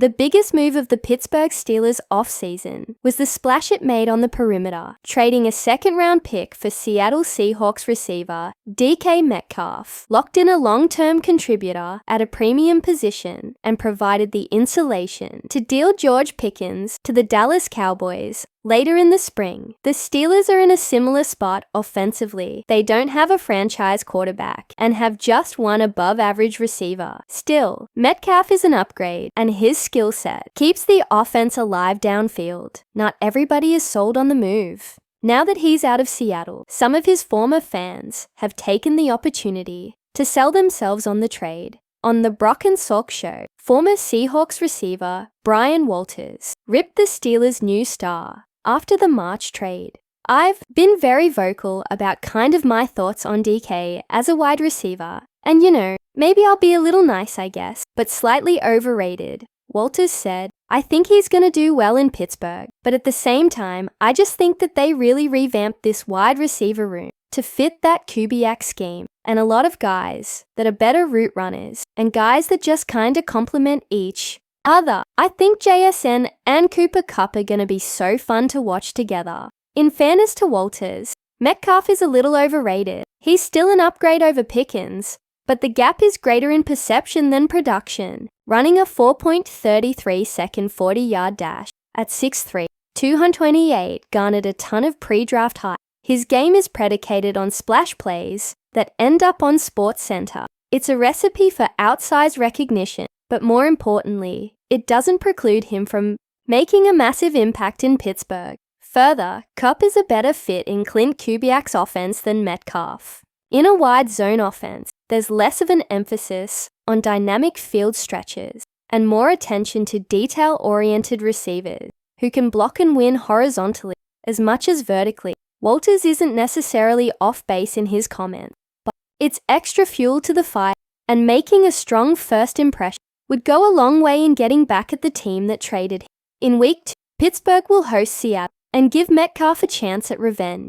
The biggest move of the Pittsburgh Steelers offseason was the splash it made on the perimeter, trading a second-round pick for Seattle Seahawks receiver DK Metcalf, locked in a long-term contributor at a premium position, and provided the insulation to deal George Pickens to the Dallas Cowboys. Later in the spring, the Steelers are in a similar spot offensively. They don't have a franchise quarterback and have just one above-average receiver. Still, Metcalf is an upgrade, and his skill set keeps the offense alive downfield. Not everybody is sold on the move. Now that he's out of Seattle, some of his former fans have taken the opportunity to sell themselves on the trade. On the Brock and Salk show, former Seahawks receiver Bryan Walters ripped the Steelers' new star after the March trade. I've been very vocal about kind of my thoughts on DK as a wide receiver, and maybe I'll be a little nice, I guess, but slightly overrated. Walters said, I think he's going to do well in Pittsburgh, but at the same time, I just think that they really revamped this wide receiver room to fit that Kubiak scheme, and a lot of guys that are better route runners, and guys that just kinda complement each other. I think JSN and Cooper Kupp are gonna be so fun to watch together. In fairness to Walters, Metcalf is a little overrated. He's still an upgrade over Pickens, but the gap is greater in perception than production, running a 4.33 second 40-yard dash at 6'3", 228 garnered a ton of pre-draft hype. His game is predicated on splash plays that end up on SportsCenter. It's a recipe for outsized recognition, but more importantly, it doesn't preclude him from making a massive impact in Pittsburgh. Further, Kupp is a better fit in Clint Kubiak's offense than Metcalf. In a wide zone offense, there's less of an emphasis on dynamic field stretches and more attention to detail-oriented receivers who can block and win horizontally as much as vertically. Walters isn't necessarily off base in his comments, but it's extra fuel to the fire, and making a strong first impression would go a long way in getting back at the team that traded him. In Week 2, Pittsburgh will host Seattle and give Metcalf a chance at revenge.